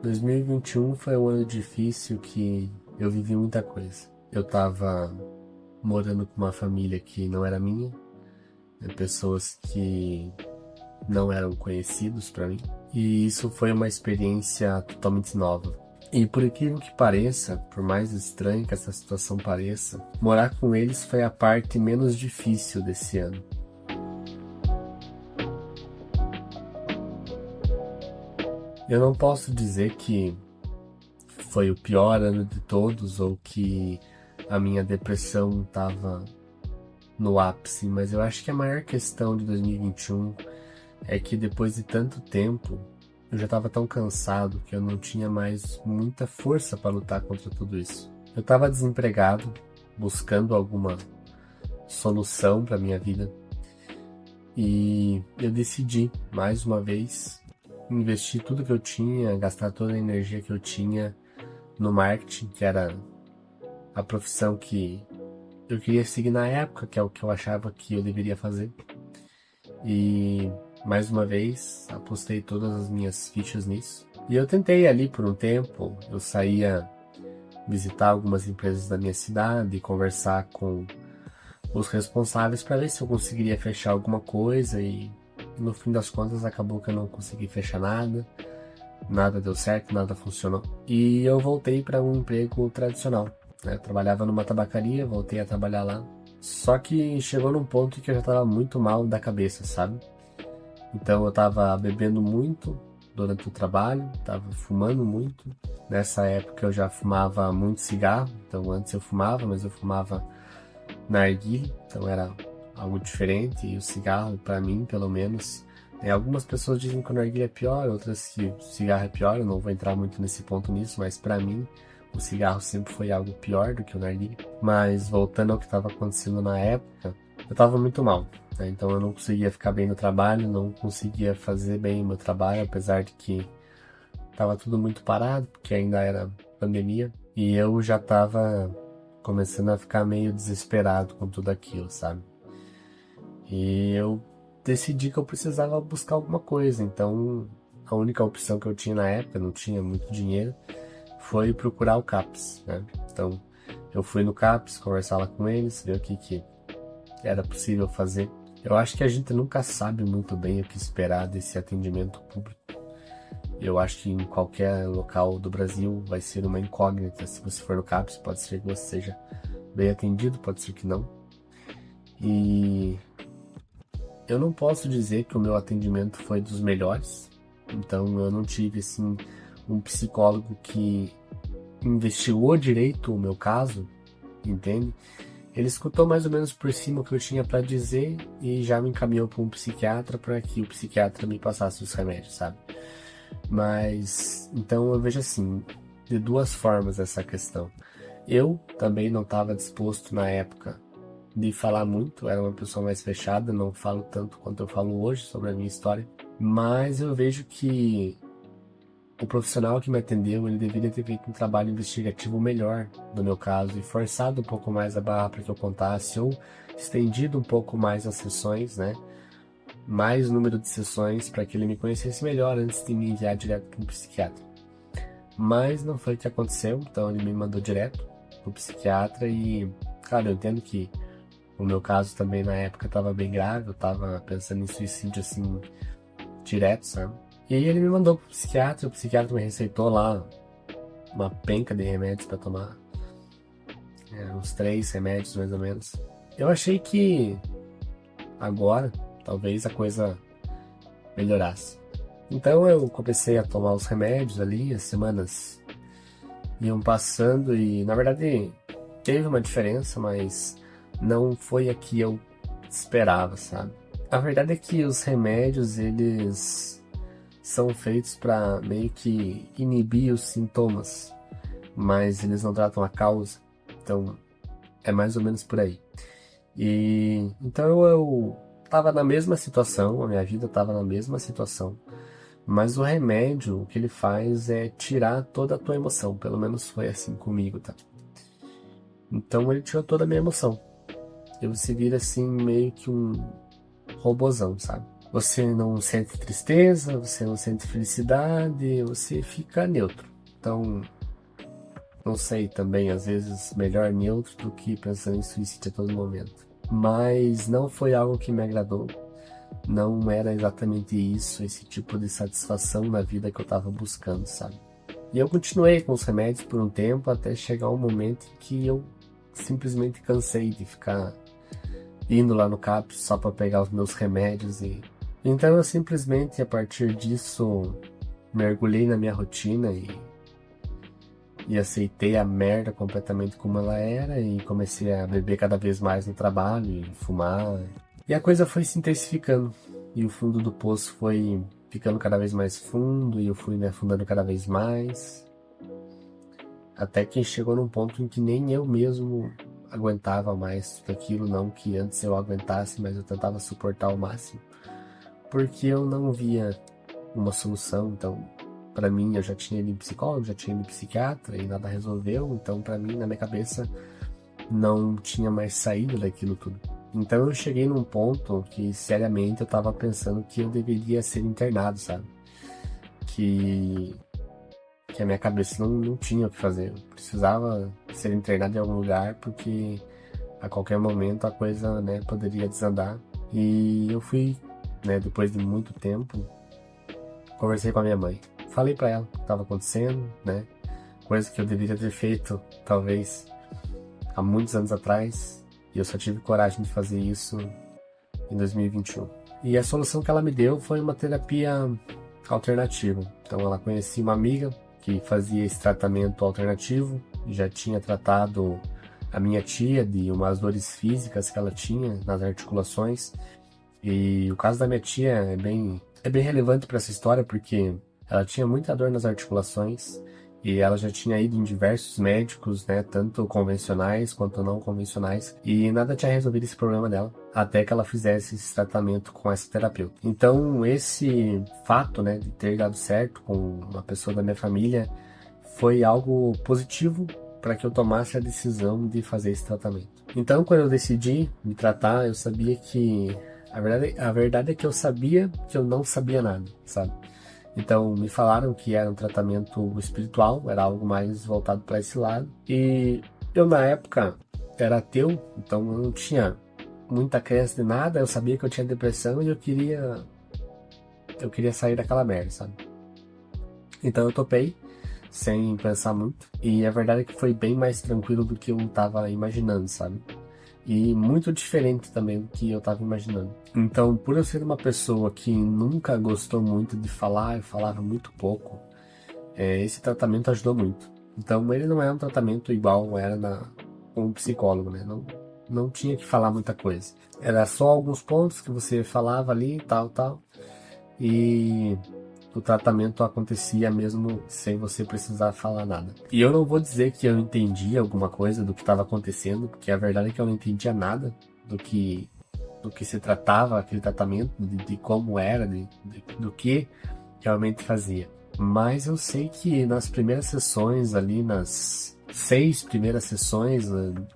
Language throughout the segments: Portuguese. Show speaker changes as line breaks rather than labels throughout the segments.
2021 foi um ano difícil que eu vivi muita coisa. Eu tava morando com uma família que não era minha, pessoas que não eram conhecidos pra mim, e isso foi uma experiência totalmente nova. E por incrível que pareça, por mais estranho que essa situação pareça, morar com eles foi a parte menos difícil desse ano. Eu não posso dizer que foi o pior ano de todos ou que a minha depressão estava no ápice, mas eu acho que a maior questão de 2021 é que depois de tanto tempo eu já estava tão cansado que eu não tinha mais muita força para lutar contra tudo isso. Eu estava desempregado, buscando alguma solução para minha vida e eu decidi mais uma vez investir tudo que eu tinha, gastar toda a energia que eu tinha no marketing, que era a profissão que eu queria seguir na época, que é o que eu achava que eu deveria fazer. E mais uma vez apostei todas as minhas fichas nisso. E eu tentei ali por um tempo, eu saía visitar algumas empresas da minha cidade e conversar com os responsáveis para ver se eu conseguiria fechar alguma coisa e no fim das contas acabou que eu não consegui fechar nada. Nada deu certo, nada funcionou. E eu voltei para um emprego tradicional. Né? Eu trabalhava numa tabacaria, voltei a trabalhar lá. Só que chegou num ponto em que eu já estava muito mal da cabeça, sabe? Então eu estava bebendo muito durante o trabalho, estava fumando muito. Nessa época eu já fumava muito cigarro, então antes eu fumava, mas eu fumava narguilé, então era algo diferente. E o cigarro, para mim, pelo menos, algumas pessoas dizem que o narguilé é pior, outras que o cigarro é pior. Eu não vou entrar muito nesse ponto nisso, mas para mim o cigarro sempre foi algo pior do que o narguilé. Mas voltando ao que estava acontecendo na época, eu estava muito mal, né? Então eu não conseguia ficar bem no trabalho, não conseguia fazer bem o meu trabalho, apesar de que estava tudo muito parado, porque ainda era pandemia. E eu já estava começando a ficar meio desesperado com tudo aquilo, sabe? E eu decidi que eu precisava buscar alguma coisa. Então, a única opção que eu tinha na época, não tinha muito dinheiro, foi procurar o CAPS, né? Então, eu fui no CAPS, conversar lá com eles, ver o que era possível fazer. Eu acho que a gente nunca sabe muito bem o que esperar desse atendimento público. Eu acho que em qualquer local do Brasil vai ser uma incógnita. Se você for no CAPS, pode ser que você seja bem atendido, pode ser que não. E eu não posso dizer que o meu atendimento foi dos melhores, então eu não tive assim um psicólogo que investigou direito o meu caso, entende? Ele escutou mais ou menos por cima o que eu tinha para dizer e já me encaminhou para um psiquiatra para que o psiquiatra me passasse os remédios, sabe? Mas então eu vejo assim, de duas formas essa questão. Eu também não estava disposto na época de falar muito, era uma pessoa mais fechada, não falo tanto quanto eu falo hoje sobre a minha história, mas eu vejo que o profissional que me atendeu, ele deveria ter feito um trabalho investigativo melhor no meu caso e forçado um pouco mais a barra para que eu contasse ou estendido um pouco mais as sessões, né? Mais número de sessões para que ele me conhecesse melhor antes de me enviar direto para um psiquiatra. Mas não foi o que aconteceu, então ele me mandou direto para o psiquiatra e, cara, eu entendo que o meu caso também na época estava bem grave, eu estava pensando em suicídio assim, direto, sabe? E aí ele me mandou pro psiquiatra, o psiquiatra me receitou lá uma penca de remédios para tomar, uns 3 remédios mais ou menos. Eu achei que agora talvez a coisa melhorasse. Então eu comecei a tomar os remédios ali, as semanas iam passando e na verdade teve uma diferença, mas não foi a que eu esperava, sabe? A verdade é que os remédios, eles são feitos para meio que inibir os sintomas, mas eles não tratam a causa. Então, é mais ou menos por aí. E então eu tava na mesma situação, a minha vida tava na mesma situação, mas o remédio, o que ele faz é tirar toda a tua emoção, pelo menos foi assim comigo, tá? Então ele tirou toda a minha emoção. Eu se vira assim meio que um robozão, sabe? Você não sente tristeza, você não sente felicidade, você fica neutro. Então, não sei também, às vezes melhor neutro do que pensando em suicídio a todo momento. Mas não foi algo que me agradou. Não era exatamente isso, esse tipo de satisfação na vida que eu estava buscando, sabe? E eu continuei com os remédios por um tempo até chegar um momento em que eu simplesmente cansei de ficar indo lá no CAPS só para pegar os meus remédios e então eu simplesmente a partir disso mergulhei na minha rotina e aceitei a merda completamente como ela era e comecei a beber cada vez mais no trabalho e fumar. E a coisa foi se intensificando e o fundo do poço foi ficando cada vez mais fundo e eu fui me afundando cada vez mais. Até que chegou num ponto em que nem eu mesmo aguentava mais aquilo, não que antes eu aguentasse, mas eu tentava suportar ao máximo. Porque eu não via uma solução, então para mim eu já tinha ido em psicólogo, já tinha ido em psiquiatra e nada resolveu, então para mim na minha cabeça não tinha mais saída daquilo tudo. Então eu cheguei num ponto que seriamente eu tava pensando que eu deveria ser internado, sabe? Que a minha cabeça não tinha o que fazer. Eu precisava ser internado em algum lugar porque a qualquer momento a coisa, né, poderia desandar. E eu fui, né, depois de muito tempo, conversei com a minha mãe. Falei pra ela o que estava acontecendo, né? Coisa que eu deveria ter feito, talvez, há muitos anos atrás. E eu só tive coragem de fazer isso em 2021. E a solução que ela me deu foi uma terapia alternativa. Então ela conhecia uma amiga que fazia esse tratamento alternativo, já tinha tratado a minha tia de umas dores físicas que ela tinha nas articulações. E o caso da minha tia é bem relevante para essa história porque ela tinha muita dor nas articulações e ela já tinha ido em diversos médicos, né, tanto convencionais quanto não convencionais, e nada tinha resolvido esse problema dela, até que ela fizesse esse tratamento com essa terapeuta. Então, esse fato, né, de ter dado certo com uma pessoa da minha família foi algo positivo para que eu tomasse a decisão de fazer esse tratamento. Então, quando eu decidi me tratar, eu sabia que a verdade é que eu sabia que eu não sabia nada, sabe? Então me falaram que era um tratamento espiritual, era algo mais voltado para esse lado. E eu na época era ateu, então eu não tinha muita crença de nada, eu sabia que eu tinha depressão e eu queria sair daquela merda, sabe? Então eu topei, sem pensar muito, e a verdade é que foi bem mais tranquilo do que eu tava imaginando, sabe? E muito diferente também do que eu estava imaginando. Então, por eu ser uma pessoa que nunca gostou muito de falar, eu falava muito pouco, esse tratamento ajudou muito. Então, ele não é um tratamento igual era com um psicólogo, né? Não tinha que falar muita coisa. Era só alguns pontos que você falava ali, tal. E o tratamento acontecia mesmo sem você precisar falar nada. E eu não vou dizer que eu entendi alguma coisa do que estava acontecendo, porque a verdade é que eu não entendia nada do que se tratava aquele tratamento, de como era, do que realmente fazia. Mas eu sei que nas primeiras sessões ali, nas 6 primeiras sessões,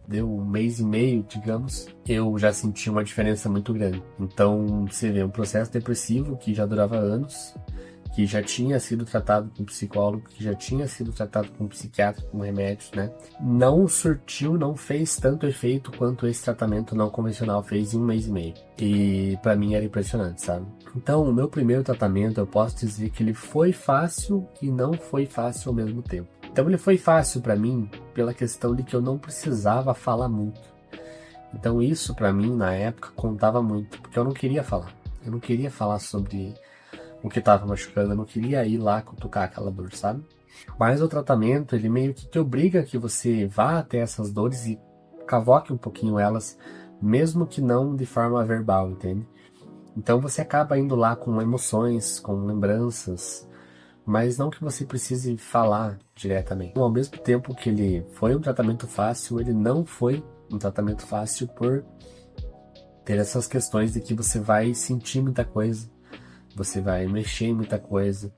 deu um mês e meio, digamos, eu já senti uma diferença muito grande. Então, você vê, um processo depressivo que já durava anos, que já tinha sido tratado com psicólogo, que já tinha sido tratado com psiquiatra, com remédios, né? Não surtiu, não fez tanto efeito quanto esse tratamento não convencional fez em um mês e meio. E pra mim era impressionante, sabe? Então, o meu primeiro tratamento, eu posso dizer que ele foi fácil e não foi fácil ao mesmo tempo. Então, ele foi fácil pra mim pela questão de que eu não precisava falar muito. Então, isso pra mim, na época, contava muito, porque eu não queria falar. Eu não queria falar sobre o que tava machucando, eu não queria ir lá cutucar aquela dor, sabe? Mas o tratamento, ele meio que te obriga que você vá até essas dores e cavoque um pouquinho elas, mesmo que não de forma verbal, entende? Então você acaba indo lá com emoções, com lembranças, mas não que você precise falar diretamente. Ao mesmo tempo que ele foi um tratamento fácil, ele não foi um tratamento fácil por ter essas questões de que você vai sentir muita coisa, você vai mexer em muita coisa.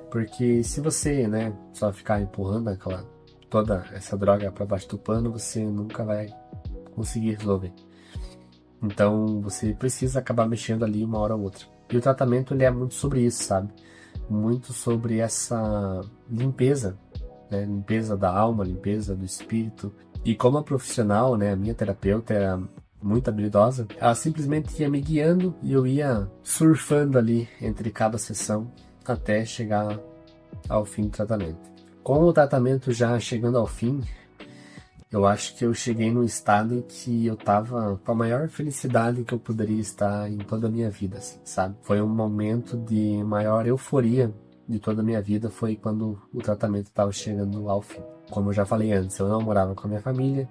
Porque se você, né, só ficar empurrando toda essa droga para baixo do pano, você nunca vai conseguir resolver. Então você precisa acabar mexendo ali uma hora ou outra. E o tratamento ele é muito sobre isso, sabe? Muito sobre essa limpeza, né? Limpeza da alma, limpeza do espírito. E como a profissional, né, a minha terapeuta era muito habilidosa, ela simplesmente ia me guiando e eu ia surfando ali entre cada sessão até chegar ao fim do tratamento. Com o tratamento já chegando ao fim, eu acho que eu cheguei num estado em que eu tava com a maior felicidade que eu poderia estar em toda a minha vida, assim, sabe? Foi um momento de maior euforia de toda a minha vida, foi quando o tratamento estava chegando ao fim. Como eu já falei antes, eu não morava com a minha família,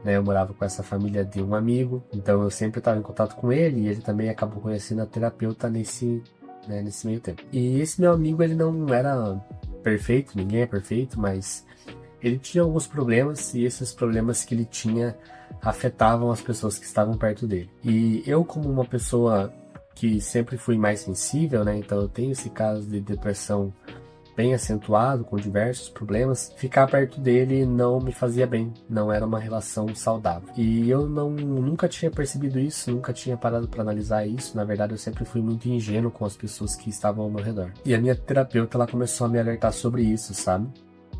né? Eu morava com essa família de um amigo, então eu sempre estava em contato com ele e ele também acabou conhecendo a terapeuta nesse meio tempo. E esse meu amigo, ele não era perfeito, ninguém é perfeito, mas ele tinha alguns problemas e esses problemas que ele tinha afetavam as pessoas que estavam perto dele. E eu, como uma pessoa que sempre fui mais sensível, né? Então eu tenho esse caso de depressão bem acentuado, com diversos problemas, ficar perto dele não me fazia bem, não era uma relação saudável. E eu nunca tinha percebido isso, nunca tinha parado para analisar isso. Na verdade, eu sempre fui muito ingênuo com as pessoas que estavam ao meu redor. E a minha terapeuta, ela começou a me alertar sobre isso, sabe?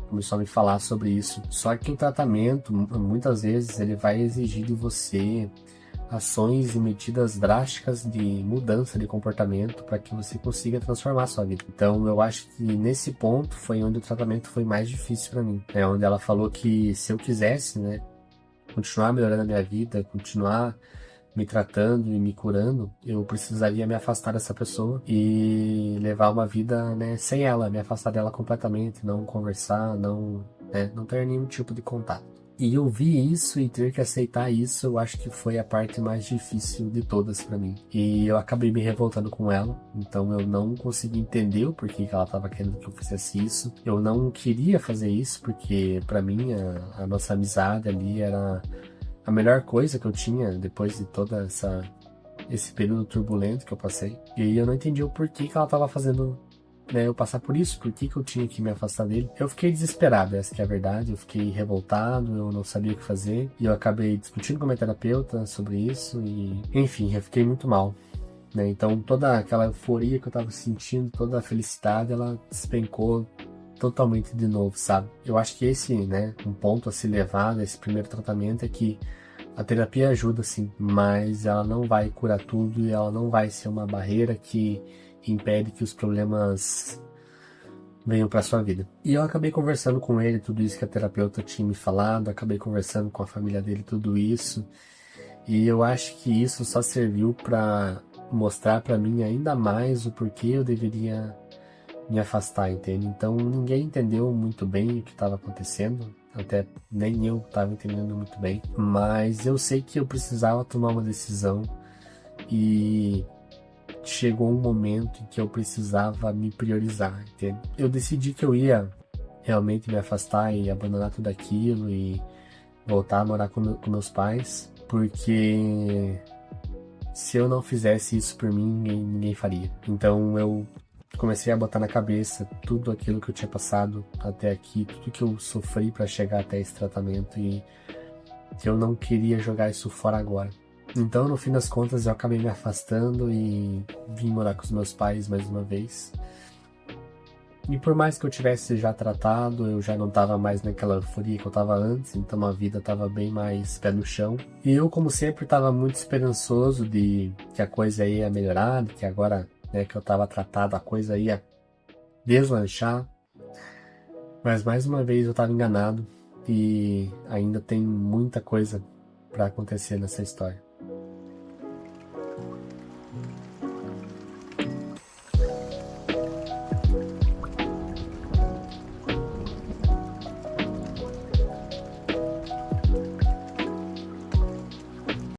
Começou a me falar sobre isso. Só que o tratamento, muitas vezes, ele vai exigir de você ações e medidas drásticas de mudança de comportamento para que você consiga transformar a sua vida. Então, eu acho que nesse ponto foi onde o tratamento foi mais difícil para mim. É onde ela falou que se eu quisesse, né, continuar melhorando a minha vida, continuar me tratando e me curando, eu precisaria me afastar dessa pessoa e levar uma vida, né, sem ela, me afastar dela completamente, não conversar, não ter nenhum tipo de contato. E eu vi isso e ter que aceitar isso, eu acho que foi a parte mais difícil de todas para mim. E eu acabei me revoltando com ela, então eu não consegui entender o porquê que ela estava querendo que eu fizesse isso. Eu não queria fazer isso porque para mim a nossa amizade ali era a melhor coisa que eu tinha depois de toda esse período turbulento que eu passei. E eu não entendi o porquê que ela estava fazendo, né, eu passar por isso, por que eu tinha que me afastar dele. Eu fiquei desesperado, essa que é a verdade, eu fiquei revoltado, eu não sabia o que fazer, e eu acabei discutindo com a minha terapeuta sobre isso, e enfim, eu fiquei muito mal. Né? Então toda aquela euforia que eu estava sentindo, toda a felicidade, ela despencou totalmente de novo, sabe? Eu acho que esse, né, um ponto a se levar nesse primeiro tratamento é que a terapia ajuda sim, mas ela não vai curar tudo e ela não vai ser uma barreira que impede que os problemas venham para sua vida. E eu acabei conversando com ele tudo isso que a terapeuta tinha me falado, acabei conversando com a família dele tudo isso, e eu acho que isso só serviu para mostrar para mim ainda mais o porquê eu deveria me afastar, entende? Então ninguém entendeu muito bem o que estava acontecendo, até nem eu estava entendendo muito bem, mas eu sei que eu precisava tomar uma decisão e chegou um momento em que eu precisava me priorizar, entende? Eu decidi que eu ia realmente me afastar e abandonar tudo aquilo e voltar a morar com meus pais, porque se eu não fizesse isso por mim, ninguém faria. Então eu comecei a botar na cabeça tudo aquilo que eu tinha passado até aqui, tudo que eu sofri para chegar até esse tratamento e que eu não queria jogar isso fora agora. Então, no fim das contas, eu acabei me afastando e vim morar com os meus pais mais uma vez. E por mais que eu tivesse já tratado, eu já não estava mais naquela euforia que eu estava antes, então a vida estava bem mais pé no chão. E eu, como sempre, estava muito esperançoso de que a coisa ia melhorar, de que agora, né, que eu estava tratado, a coisa ia deslanchar. Mas mais uma vez eu estava enganado e ainda tem muita coisa para acontecer nessa história.